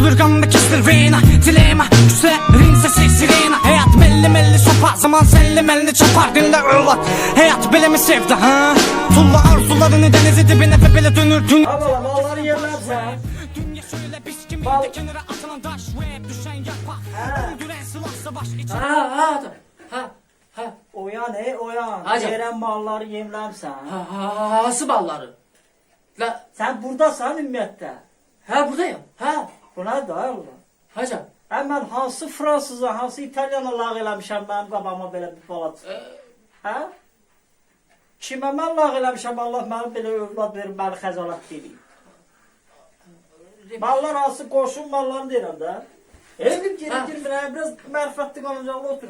Dökülür kan ve kesilir vena. Dilema güçlerin sesi sirena. Hayat melli melli sopar, zaman senli melli çapar. Dinle öğlat, hayat bile mi sevdi ha? Tulla arzularını denizi dibine ve bile dönür dün. Abla malları yerlersen. Dünya şöyle biz kimi de kenara atılan taş ve düşen yapar. Öldüren silah savaş için. Oyan oyan. Hacı. Yeren malları yemlemsen. Hası balları. La, Sen buradasan ümumiyyətlə. buradayım. Buna da Allah. Hacı. Mən hansı Fransız'a, hansı İtalyana lağ eləmişəm mənim qabağıma belə bir balat. Kimə mən lağ eləmişəm, Allah mənim belə övlad verir, məni xəcalət deyir. Mallar hansı qoşun mallarını deyirəm də. Evim girmir, biraz mərfətli qalıncaqlı otur.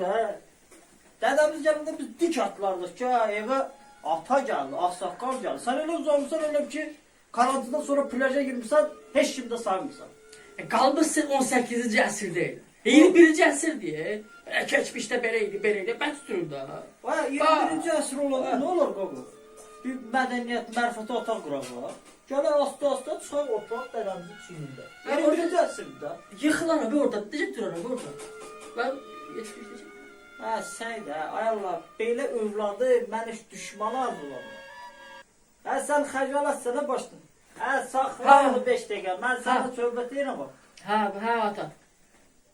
Dədəmiz gəlində biz dik atlardıq ki, evə ata gəldi, ağsaqqal gəldi. Sən elə uzanmışsan, elə ki, karantindən sonra plaja girmişsən, heç kimdə saymırsan. Qalmışsın 18-ci əsrdə. 21-ci əsr deyə. Keçmişdə beləydi, mən tuturum da. 21-ci əsr olanda nə olur qoqu? Bir mədəniyyət, mərfəti otaq quraq. Gələ asta-asta çıxaq oturaq dədəmizin çiynində. 21-ci əsrdə. Yıxılan abi orada, necə duran abi orada? Mən yetişmişdim. Sən də, ay Allah, belə övladı mən heç düşmanı arzulamam. Sən xəcalətsənə başdın. Saxla onu 5 dəqiqə, mən sənə söhbət deyirəm bax. Ata.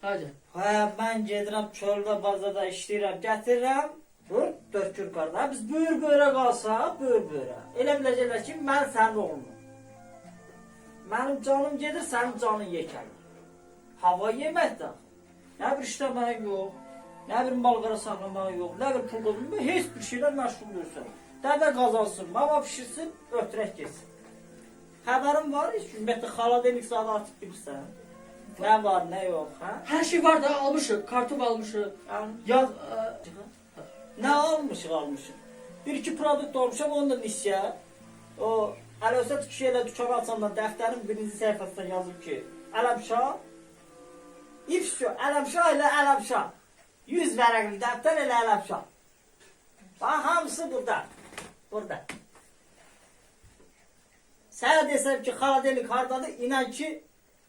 Hacı. Mən gedirəm çöldə, bazada işləyirəm, gətirirəm. Vur, 4 kür qarda. Biz böyür-böyrə qalsaq, böyür-böyrə. Elə biləcəklər ki, mən sənin oğlunum. Mənim canım gedir, sənin canın yekəlir. Hava yeməkdə. Nə bir işləmək yox, nə bir malqara saxlamaq yox, nə bir pul qozulmaq, heç bir şeylə məşğul deyilsən. Dədə qazansın, mama pişirsin, ötürək geçsin. Xəbərim var, heç ümumiyyətlə xaladelik zadı atıb bilirsən. Nə var, nə yox, hə? Hər şey var da, almışıq, kartof almışıq. Yaz, nə almışıq? Bir-iki produkt olmuşam, onu da nisyə. O, Əlövsət kişi ilə dükkanı açandan dəftərin birinci səhifəsindən yazıb ki, Ələmşah, İfşo, Ələmşah ilə Ələmşah. 100 vərəqli dəftər ilə Ələmşah. Bax, hamısı burada. Burada. Sənə desəm ki, xaladelik hardadır, inan ki,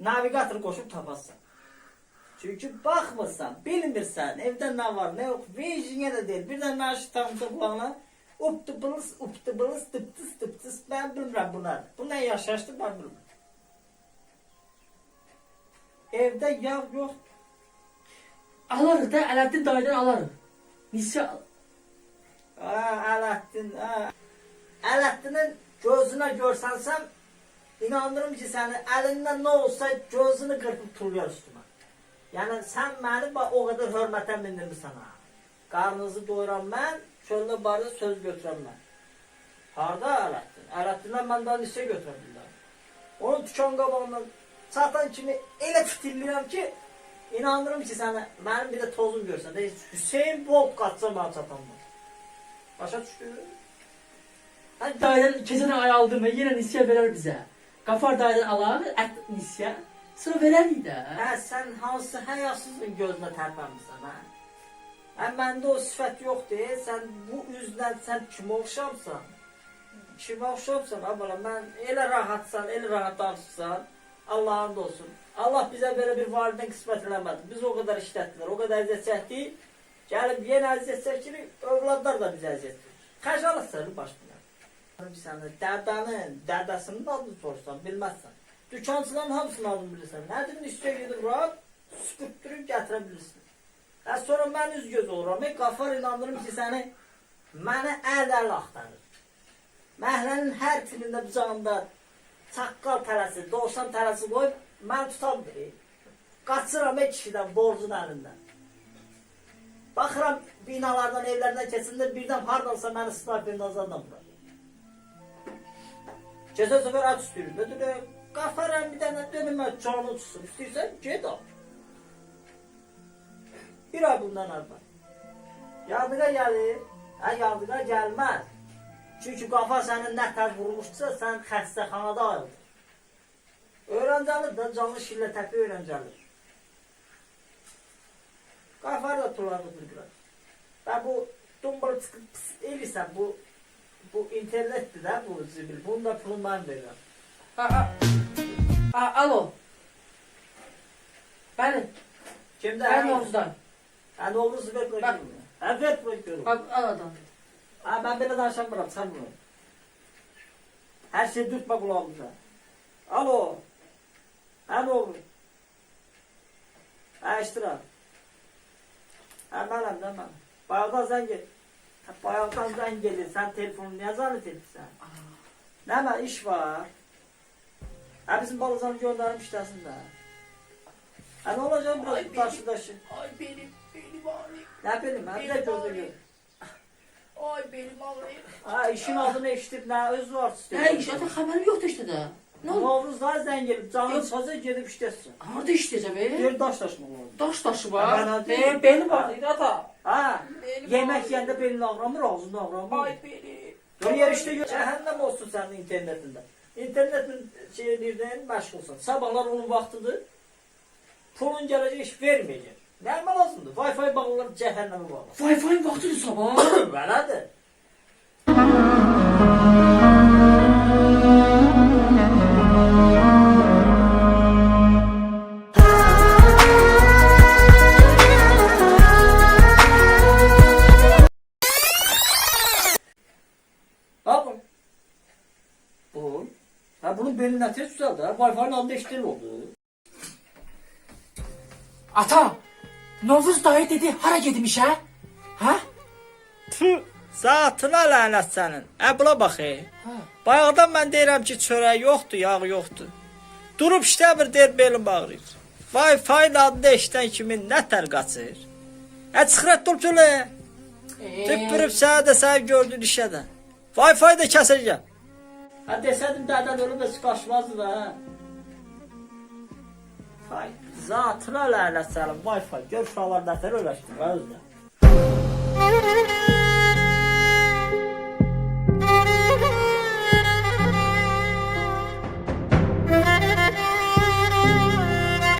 navigator qoşub tapasın. Çünki baxmırsan, bilmirsən, evdə nə var, nə yox, vejinə də deyil. Bir də naşı tanımsa qulağına, uptıbılız, tıptıs, mən bilmirəm bunlar. Bu nə yaşaşdır, mən bilmirəm. Evdə yağ yoxdur. Alarıq da, Ələddin dayıdan alarıq. Nisya al. Ələddinin gözünə görsənsəm, inandırım ki, səni əlindən nə olsa gözünü qırpıb tulluyar üstümə. Yəni, sən məni o qədər hörmətə mindirmirsən ha. Qarnınızı doyuram mən, çöldə barda söz götürəm mən. Harada Ələddin? Ələddinlə mən daha lisə götürəm bilirəm. Onun tükan qabağından çatan kimi elə fitirliyəm ki, inandırım ki, səni, mənim bir də tozum görsən. Hüseyin Bolt qaçsa mənə çatanmır. Başa düşdü? Dayıdan keçən ay aldım və yenə nisya verər bizə. Qafar dayıdan alar, ət nisya. Sonra verərik də. Sən hansı həyasızın gözünə tərpənmirsən, məndə o sifət yoxdur, sən bu üzlə sən kimə oxşamsan? Kimə oxşamsan, mən elə rahatsan, elə rahat danışsan, Allah'ın da olsun. Allah bizə belə bir validən qismət eləmədi. Biz o qədər işlətdilər, o qədər əziyyət çəkdik. Gəlib yenə əziyyət çəkirik, övladlar da bizə əziyyət verir. Xəcalət səni başlayır. Dədənin, dədəsinin adını sorsan, bilməzsən. Dükancıların hamısının adını bilirsən. Nədir, üstə gedir, rahat, süpürtdürüb gətirə bilirsin. Sonra mən üz göz oluram. Qafar inandırım ki, səni mənə əl axtarır. Məhlənin hər tilində bıcağında çaqqal tələsi, dovşan tələsi qoyub, mən tutam biri. Qaçıram kişidən, borcun əlindən. Baxıram binalardan, evlərdən keçində birdən hardansa məni snayperin azardan vurar. Keçən səfər at üstürür. Qafaram bir dənə dönümə canı tutsun. İstəyirsən, get al. Bir ay bundan əvvəl. Yadıqa gəlir. Yadıqa gəlməz. Çünki qafar sənin nə tər vurmuşdursa, sən xəstəxanada ayrılır. Öyrəncəlir də, canlı şillə təpi öyrəncəlir. Qafar da tulardı bir biraz. Və bu dumbalı çıxıb pis eləyirsən, bu internetdir də bu zibil. Bunun da pulunu mən verirəm. Alo. Bəli. Kimdə? Mən Novruzdan. Ha Novruz'u ver bırak. Bak. Ha ver bırak. Bax, adam. Ha ben böyle danışamıyorum sen bunu. Her şey dürtme kulağımıza. Alo. Ha Novruz. Ha iştirak. Ha benim de ben. Bayağıdan sen gel. Bayağıdan sen gelir. Sen telefonunu niye zannet etmişsin? Ne var iş var. Ha bizim balazanı göndermişlersin de. Ha ne olacak Ay, biraz taşı. Ay benim ağrıyor. Ne bileyim ben de Benim gözü ağrıyor. gör. Ay benim ağrıyor. Ha işin adını eşitip ne öz var istiyor. Hə, işə də xəbərim yoxdur işte də. Nə oldu? Novruz'dan sen gelip canın Yok. sazı gelip işlesin. Harda işləyəcəm, Bir daş taşımak lazım. Daş daşı Ben var. hadi- Benim ağrıyor ata. Ha, Benim yemek ağrıyor. yiyende belini ağramır, ağzını ağramır. Ay benim. Dur yer işte gör. Cehennem olsun senin internetinde. İnternetin şeylerden meşgulsun. Sabahlar onun vaktidir. Pulun gelecek iş vermeyecek. Ne lazımdır? Wi-Fi bağlıları cehenneme bağlı. Wi-Fi vaxtıdır sabah. Belədir. Bakın. Bu. Ha bunun beline tez düzeldi. Wi-Fi'nin adı işleri oldu. Ata, Novruz dayı dedi hara getmiş ha? Ha? Tüh, zatına lənət sənin. Buna bax. Bayaqdan mən deyirəm ki, çörək yoxdur, yağ yoxdur. Durub işləmir, deyir belim bağırır. Wi-Fi adında işdən kimi nə tər qaçır? Çıxırət dur çölə. Tüpürüb sənə də sən gördün işə də. Wi-Fi də kəsəcəm. Ha desədim dədən ölüb heç qaçmazdı da. Hay, zatına lənət sənin Wi-Fi. Gör uşaqlar nətər öyrəşdir özünə.